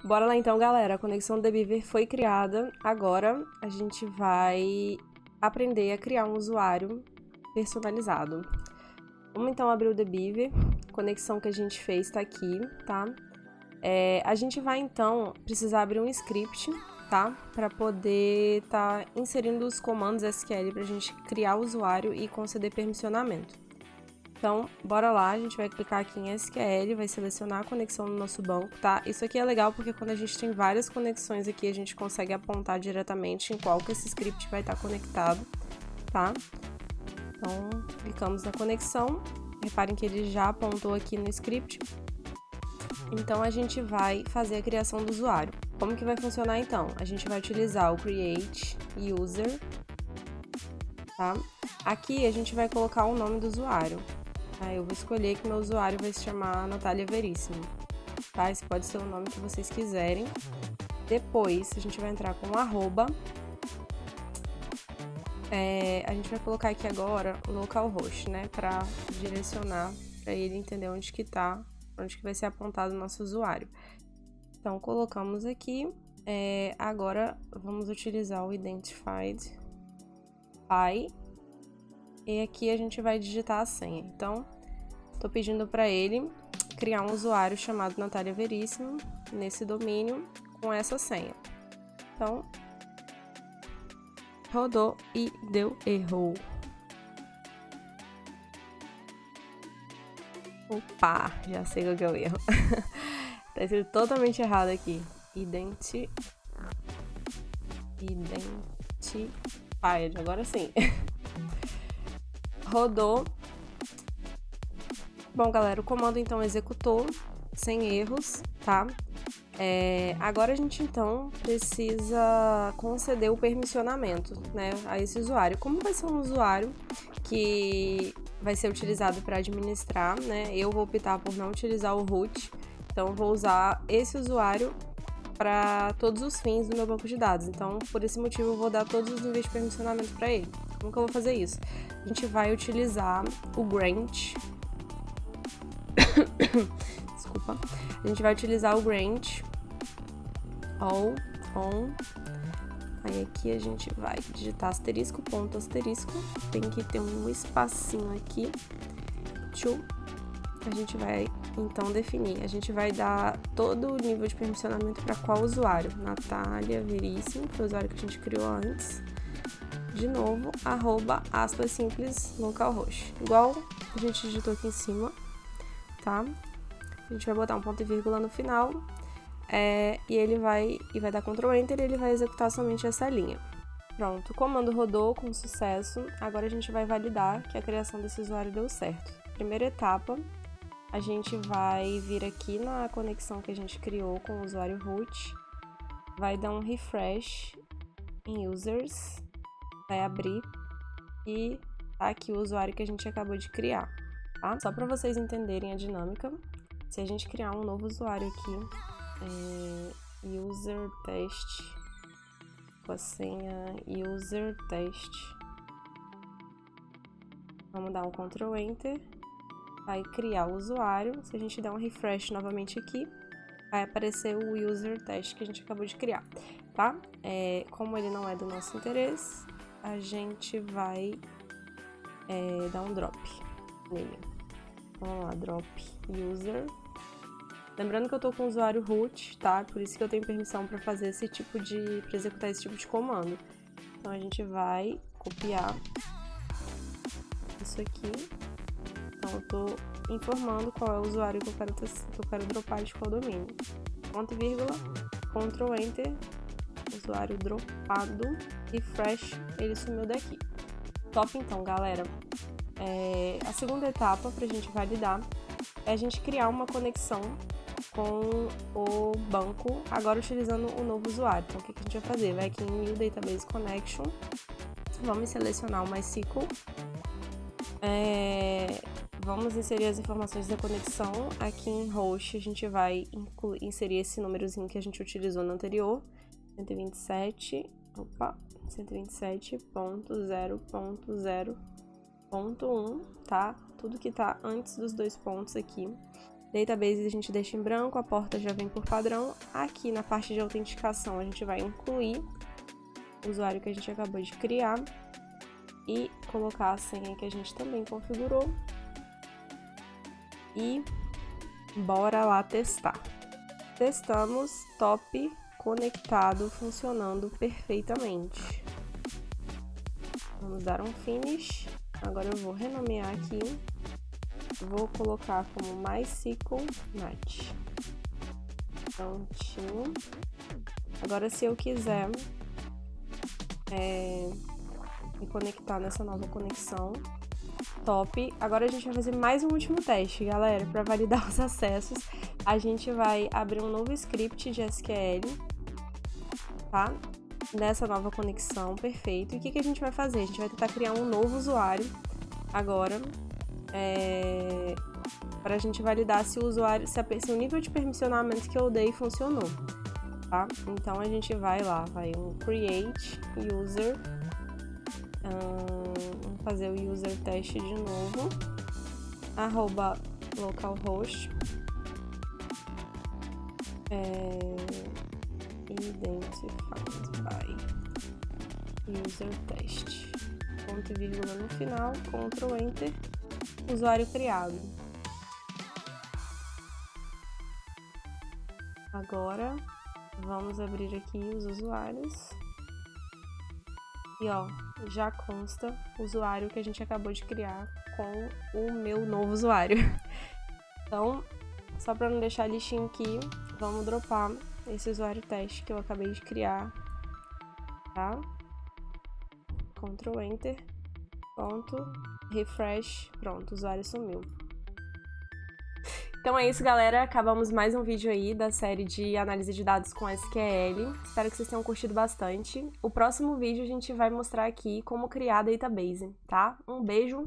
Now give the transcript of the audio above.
Bora lá então, galera. A conexão do Beaver foi criada. Agora a gente vai aprender a criar um usuário personalizado. Vamos então abrir o The Beaver. A conexão que a gente fez tá aqui, tá? A gente vai então precisar abrir um script, tá? Para poder tá inserindo os comandos SQL pra gente criar o usuário e conceder permissionamento. Então, bora lá, a gente vai clicar aqui em SQL, vai selecionar a conexão no nosso banco, tá? Isso aqui é legal porque quando a gente tem várias conexões aqui, a gente consegue apontar diretamente em qual que esse script vai estar conectado, tá? Então, clicamos na conexão, reparem que ele já apontou aqui no script. Então, a gente vai fazer a criação do usuário. Como que vai funcionar então? A gente vai utilizar o create user, tá? Aqui a gente vai colocar o nome do usuário. Eu vou escolher que meu usuário vai se chamar Natália Veríssimo, tá? Esse pode ser o nome que vocês quiserem. Depois, a gente vai entrar com o arroba. A gente vai colocar aqui agora o localhost, né? Pra direcionar, pra ele entender onde que tá, onde que vai ser apontado o nosso usuário. Então, colocamos aqui. Agora, vamos utilizar o identified by. E aqui a gente vai digitar a senha. Então, tô pedindo para ele criar um usuário chamado Natália Veríssimo nesse domínio com essa senha. Então, rodou e deu erro. Opa, já sei qual que é o erro. Tá escrito totalmente errado aqui. Identified, agora sim. Rodou. Bom, galera, o comando então executou sem erros, tá? Agora a gente então precisa conceder o permissionamento, né, a esse usuário. Como vai ser um usuário que vai ser utilizado para administrar, né? Eu vou optar por não utilizar o root, então vou usar esse usuário para todos os fins do meu banco de dados. Então, por esse motivo, eu vou dar todos os níveis de permissionamento para ele. Como que eu vou fazer isso? A gente vai utilizar o grant. Desculpa. A gente vai utilizar o grant all on. Aí aqui a gente vai digitar asterisco, ponto, asterisco. Tem que ter um espacinho aqui. A gente vai então definir. A gente vai dar todo o nível de permissionamento para qual usuário? Natália Veríssimo, que foi o usuário que a gente criou antes. De novo, arroba, aspas simples, localhost. Igual a gente digitou aqui em cima, tá? A gente vai botar um ponto e vírgula no final. E ele vai dar Ctrl Enter e ele vai executar somente essa linha. Pronto, o comando rodou com sucesso. Agora a gente vai validar que a criação desse usuário deu certo. Primeira etapa, a gente vai vir aqui na conexão que a gente criou com o usuário root, vai dar um refresh em users, vai abrir e tá aqui o usuário que a gente acabou de criar, tá? Só para vocês entenderem a dinâmica, se a gente criar um novo usuário aqui, user test, com a senha user test, vamos dar um Ctrl Enter, vai criar o usuário. Se a gente der um refresh novamente aqui, vai aparecer o user test que a gente acabou de criar, tá? Como ele não é do nosso interesse, a gente vai dar um drop nele. Vamos lá, drop user. Lembrando que eu tô com o usuário root, tá? Por isso que eu tenho permissão para fazer para executar esse tipo de comando. Então a gente vai copiar isso aqui. Então eu tô informando qual é o usuário que eu quero dropar de qual domínio. Ponto e vírgula, Ctrl Enter, usuário dropado, refresh, ele sumiu daqui. Top então, galera. A segunda etapa pra gente validar é a gente criar uma conexão com o banco, agora utilizando o novo usuário. Então o que a gente vai fazer? Vai aqui em New Database Connection, vamos selecionar o MySQL, vamos inserir as informações da conexão. Aqui em host a gente vai inserir esse númerozinho que a gente utilizou no anterior, 127.0.0.1, tá? Tudo que tá antes dos dois pontos aqui. Database a gente deixa em branco, a porta já vem por padrão. Aqui na parte de autenticação a gente vai incluir o usuário que a gente acabou de criar e colocar a senha que a gente também configurou. E bora lá testar. Testamos, top, conectado, funcionando perfeitamente. Vamos dar um finish. Agora eu vou renomear aqui. Vou colocar como MySQL Match. Prontinho. Agora, se eu quiser me conectar nessa nova conexão, top. Agora a gente vai fazer mais um último teste, galera, para validar os acessos. A gente vai abrir um novo script de SQL, tá? Nessa nova conexão, perfeito. E o que a gente vai fazer? A gente vai tentar criar um novo usuário agora, para a gente validar se o usuário, se o nível de permissionamento que eu dei funcionou, tá? Então a gente vai lá, vai um create user, vamos fazer o user test de novo, @localhost, identified by user test, ponto e vírgula no final, Ctrl Enter, usuário criado. Agora vamos abrir aqui os usuários e ó, já consta o usuário que a gente acabou de criar com o meu novo usuário. Então, só para não deixar lixinho aqui, vamos dropar esse usuário teste que eu acabei de criar, tá? Ctrl Enter, pronto, refresh, pronto, o usuário sumiu. Então é isso, galera, acabamos mais um vídeo aí da série de análise de dados com SQL. Espero que vocês tenham curtido bastante. O próximo vídeo a gente vai mostrar aqui como criar database, tá? Um beijo!